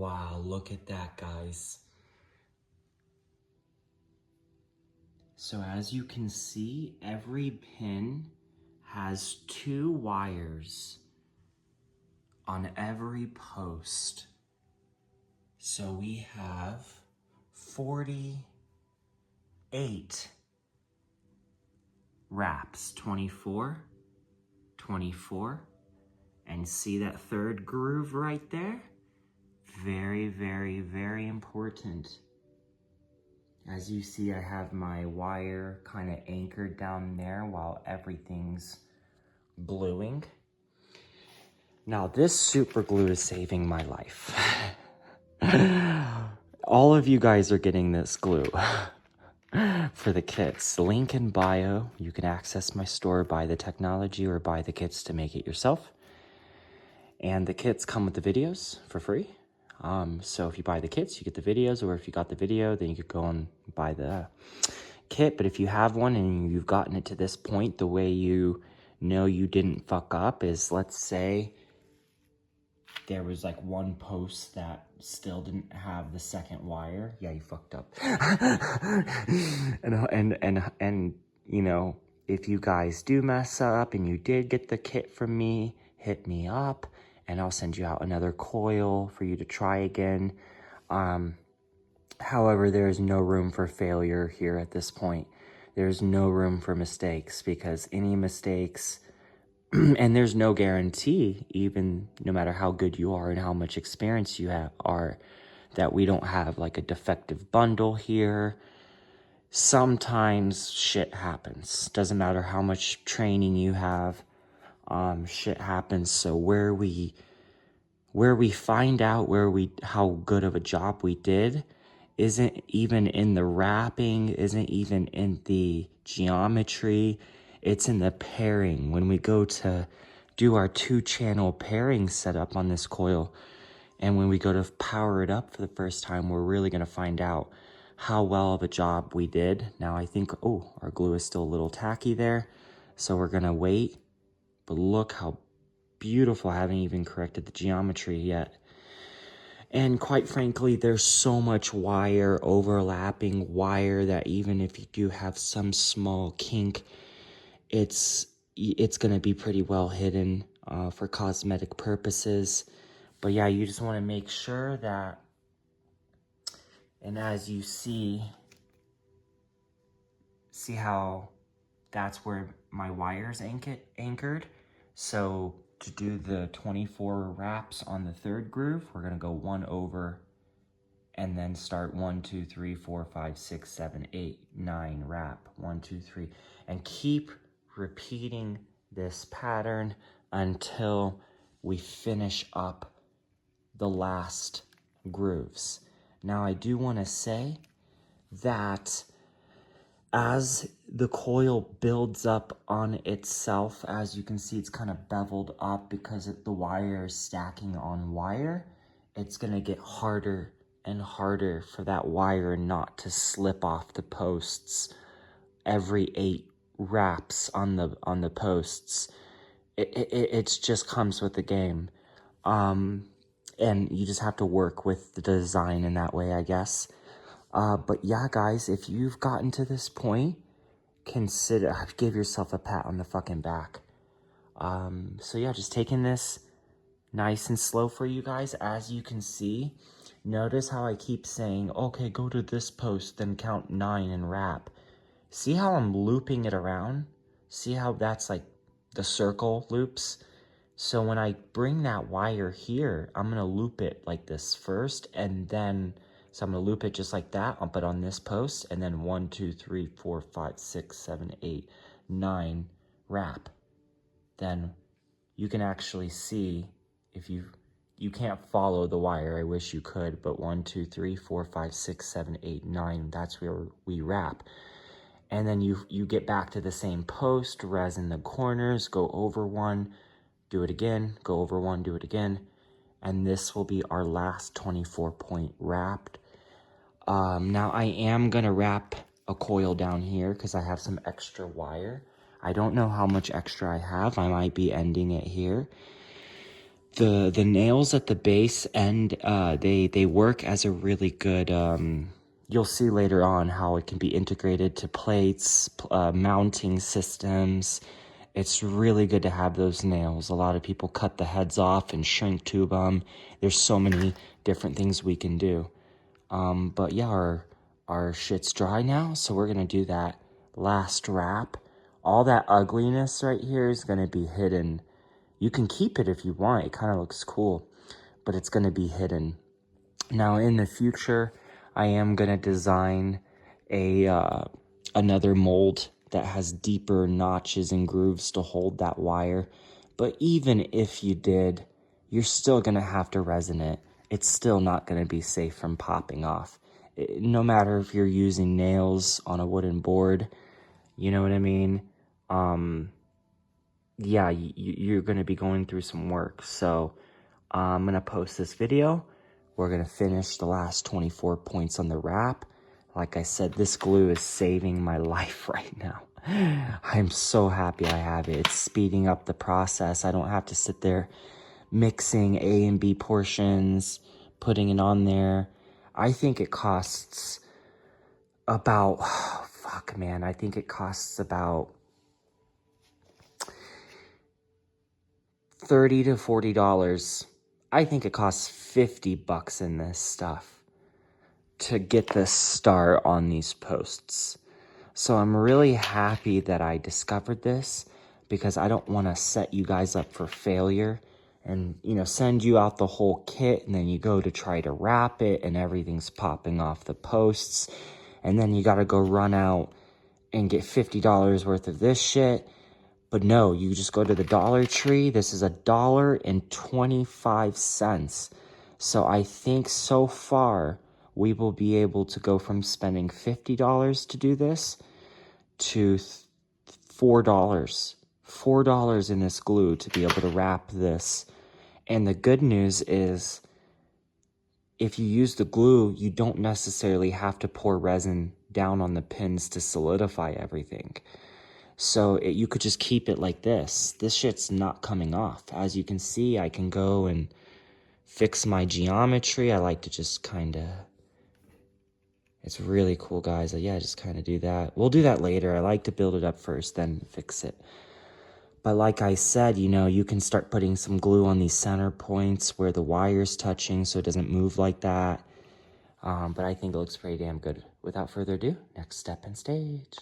Wow, look at that, guys. So as you can see, every pin has 2 wires on every post. So we have 48 wraps, 24, 24, and see that third groove right there? Very, very, very important. As you see, I have my wire kind of anchored down there while everything's gluing. Now this super glue is saving my life. All of you guys are getting this glue for the kits. Link in bio. You can access my store, buy the technology, or buy the kits to make it yourself. And the kits come with the videos for free. So if you buy the kits, you get the videos, or if you got the video, then you could go and buy the kit. But if you have one and you've gotten it to this point, the way you know you didn't fuck up is, let's say there was like one post that still didn't have the second wire. Yeah, you fucked up. and you know, if you guys do mess up and you did get the kit from me, hit me up and I'll send you out another coil for you to try again. However, there is no room for failure here at this point. There's no room for mistakes, because any mistakes, and there's no guarantee, even no matter how good you are and how much experience you are, that we don't have like a defective bundle here. Sometimes shit happens. Doesn't matter how much training you have, shit happens. So where we find out how good of a job we did isn't even in the wrapping, isn't even in the geometry. It's in the pairing. When we go to do our 2-channel pairing setup on this coil, and when we go to power it up for the first time, we're really going to find out how well of a job we did. Now I think, oh, our glue is still a little tacky there, so we're going to wait. But look how beautiful. I haven't even corrected the geometry yet. And quite frankly, there's so much wire, overlapping wire, that even if you do have some small kink, it's going to be pretty well hidden for cosmetic purposes. But yeah, you just want to make sure that, and as you see how that's where my wire's anchored. So to do the 24 wraps on the third groove, we're going to go 1 over and then start 1, 2, 3, 4, 5, 6, 7, 8, 9 wrap. 1, 2, 3. And keep repeating this pattern until we finish up the last grooves. Now I do want to say that as the coil builds up on itself, as you can see, it's kind of beveled up because the wire is stacking on wire. It's going to get harder and harder for that wire not to slip off the posts every 8 wraps on the posts. It just comes with the game. And you just have to work with the design in that way, I guess. But yeah, guys, if you've gotten to this point, give yourself a pat on the fucking back. So yeah, just taking this nice and slow for you guys. As you can see, notice how I keep saying, okay, go to this post, then count 9 and wrap. See how I'm looping it around? See how that's like the circle loops? So when I bring that wire here, I'm gonna loop it like this first, and then so I'm going to loop it just like that, but on this post, and then 1, 2, 3, 4, 5, 6, 7, 8, 9 wrap. Then you can actually see, if you can't follow the wire, I wish you could, but 1, 2, 3, 4, 5, 6, 7, 8, 9, that's where we wrap. And then you get back to the same post, resin the corners, go over 1, do it again, go over 1, do it again. And this will be our last 24-point wrapped. Now I am going to wrap a coil down here because I have some extra wire. I don't know how much extra I have. I might be ending it here. The nails at the base end, they work as a really good, you'll see later on how it can be integrated to plates, mounting systems. It's really good to have those nails. A lot of people cut the heads off and shrink tube them. There's so many different things we can do. But yeah, our shit's dry now, so we're gonna do that last wrap. All that ugliness right here is gonna be hidden. You can keep it if you want. It kind of looks cool, but it's going to be hidden. Now, in the future, I am going to design another mold that has deeper notches and grooves to hold that wire. But even if you did, you're still going to have to resin it. It's still not going to be safe from popping off. No matter if you're using nails on a wooden board, you know what I mean? Yeah, you're going to be going through some work. So I'm going to post this video. We're going to finish the last 24 points on the wrap. Like I said, this glue is saving my life right now. I'm so happy I have it. It's speeding up the process. I don't have to sit there mixing A and B portions, putting it on there. I think it costs about, fuck man, I think it costs about $30 to $40. I think it costs $50 in this stuff to get the start on these posts. So I'm really happy that I discovered this, because I don't want to set you guys up for failure and, you know, send you out the whole kit and then you go to try to wrap it and everything's popping off the posts, and then you got to go run out and get $50 worth of this shit. But no, you just go to the Dollar Tree. This is $1.25. So I think so far we will be able to go from spending $50 to do this to $4. $4 in this glue to be able to wrap this. And the good news is, if you use the glue, you don't necessarily have to pour resin down on the pins to solidify everything. So you could just keep it like this. This shit's not coming off. As you can see, I can go and fix my geometry. I like to just kind of, it's really cool, guys. Yeah, just kind of do that. We'll do that later. I like to build it up first, then fix it. But like I said, you know, you can start putting some glue on these center points where the wire's touching so it doesn't move like that. But I think it looks pretty damn good. Without further ado, next step and stage.